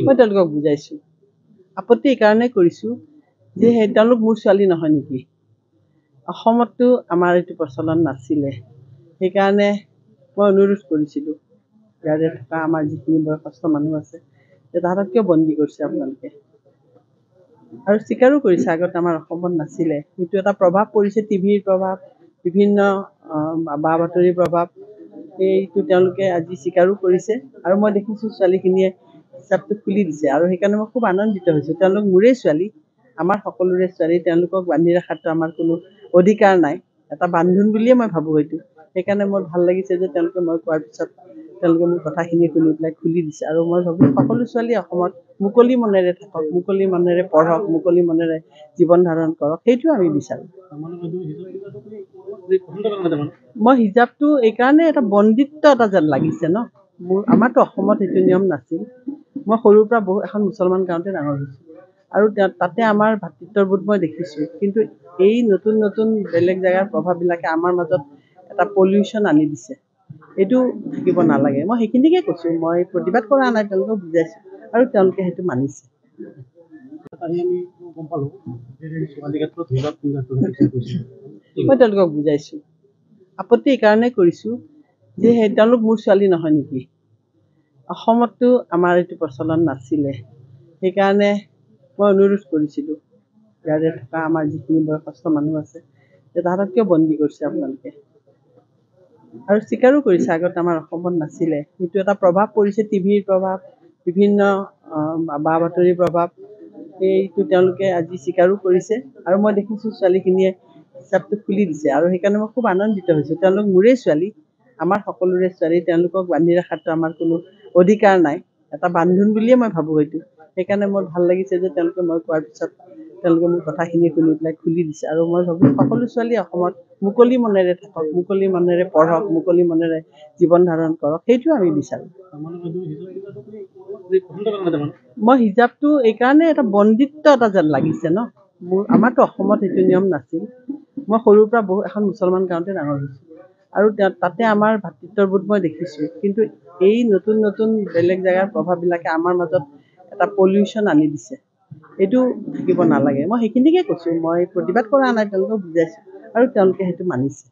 মই তেওঁলোকক বুজাইছোঁ আপত্তি এইকাৰণে কৰিছোঁ যে তেওঁলোক মোৰ ছোৱালী নহয় নেকি। অসমততো আমাৰ এইটো প্ৰচলন নাছিলে, সেইকাৰণে মই অনুৰোধ কৰিছিলোঁ ইয়াৰে থকা আমাৰ যিখিনি বয়সস্থ মানুহ আছে যে তাহাঁতক কিয় বন্দী কৰিছে আপোনালোকে, আৰু স্বীকাৰো কৰিছে আগতে আমাৰ অসমত নাছিলে। সেইটো এটা প্ৰভাৱ পৰিছে, টিভিৰ প্ৰভাৱ, বিভিন্ন বা বাতৰিৰ প্ৰভাৱ, এইটো তেওঁলোকে আজি স্বীকাৰো কৰিছে। আৰু মই দেখিছোঁ ছোৱালীখিনিয়ে হিচাপটো খুলি দিছে, আৰু সেইকাৰণে মই খুব আনন্দিত হৈছোঁ। তেওঁলোক মোৰেই ছোৱালী, আমাৰ সকলোৰে ছোৱালী, তেওঁলোকক বান্ধি ৰখাটো আমাৰ কোনো অধিকাৰ নাই, এটা বান্ধোন বুলিয়ে মই ভাবোঁ সেইটো। সেইকাৰণে মোৰ ভাল লাগিছে যে তেওঁলোকে মই কোৱাৰ পিছত তেওঁলোকে মোৰ কথাখিনি শুনি পেলাই খুলি দিছে। আৰু মই ভাবোঁ সকলো ছোৱালী অসমত মুকলি মনেৰে থাকক, মুকলি মনেৰে পঢ়ক, মুকলি মনেৰে জীৱন ধাৰণ কৰক, সেইটো আমি বিচাৰোঁ। মই হিজাপটো এইকাৰণে এটা বন্দিত্ব এটা যেন লাগিছে ন, আমাৰতো অসমত সেইটো নিয়ম নাছিল। মই সৰুৰ পৰা এখন মুছলমান গাঁৱতে ডাঙৰ হৈছোঁ, আৰু তাতে আমাৰ ভাতৃত্ববোধ মই দেখিছোঁ। কিন্তু এই নতুন নতুন বেলেগ জেগাৰ প্ৰভাৱবিলাকে আমাৰ মাজত এটা পলিউশ্যন আনি দিছে, এইটো থাকিব নালাগে। মই সেইখিনিকে কৈছোঁ, মই প্ৰতিবাদ কৰা নাই, তেওঁলোকক বুজাইছোঁ আৰু তেওঁলোকে সেইটো মানিছে। মই তেওঁলোকক বুজাইছোঁ আপত্তি এইকাৰণে কৰিছোঁ যে তেওঁলোক মোৰ ছোৱালী নহয় নেকি। অসমততো আমাৰ এইটো প্ৰচলন নাছিলে, সেইকাৰণে মই অনুৰোধ কৰিছিলোঁ ইয়াৰে থকা আমাৰ যিখিনি বয়সস্থ মানুহ আছে যে তাহাঁতক কিয় বন্দী কৰিছে আপোনালোকে, আৰু স্বীকাৰো কৰিছে আগতে আমাৰ অসমত নাছিলে। সেইটো এটা প্ৰভাৱ পৰিছে, টিভিৰ প্ৰভাৱ, বিভিন্ন বা বাতৰিৰ প্ৰভাৱ, এইটো তেওঁলোকে আজি স্বীকাৰো কৰিছে। আৰু মই দেখিছোঁ ছোৱালীখিনিয়ে হিচাপটো খুলি দিছে, আৰু সেইকাৰণে মই খুব আনন্দিত হৈছোঁ। তেওঁলোক মোৰেই ছোৱালী, আমাৰ সকলোৰে ছোৱালী, তেওঁলোকক বান্ধি ৰখাটো আমাৰ কোনো অধিকাৰ নাই, এটা বান্ধোন বুলিয়ে মই ভাবোঁ সেইটো। সেইকাৰণে মোৰ ভাল লাগিছে যে তেওঁলোকে মই কোৱাৰ পিছত তেওঁলোকে মোৰ কথাখিনি শুনি পেলাই খুলি দিছে। আৰু মই ভাবোঁ সকলো ছোৱালী অসমত মুকলি মনেৰে থাকক, মুকলি মনেৰে পঢ়ক, মুকলি মনেৰে জীৱন ধাৰণ কৰক, সেইটো আমি বিচাৰোঁ। মই হিজাপটো এইকাৰণে এটা বন্দিত্ব এটা যেন লাগিছে ন, আমাৰতো অসমত সেইটো নিয়ম নাছিল। মই সৰুৰ পৰা এখন মুছলমান গাঁৱতে ডাঙৰ হৈছোঁ, আৰু তাতে আমাৰ ভাতৃত্ববোধ মই দেখিছোঁ। কিন্তু এই নতুন নতুন বেলেগ জেগাৰ প্ৰভাৱবিলাকে আমাৰ মাজত এটা পলিউশ্যন আনি দিছে, এইটো থাকিব নালাগে। মই সেইখিনিকে কৈছোঁ, মই প্ৰতিবাদ কৰা নাই, তেওঁলোকক বুজাইছোঁ আৰু তেওঁলোকে সেইটো মানিছে।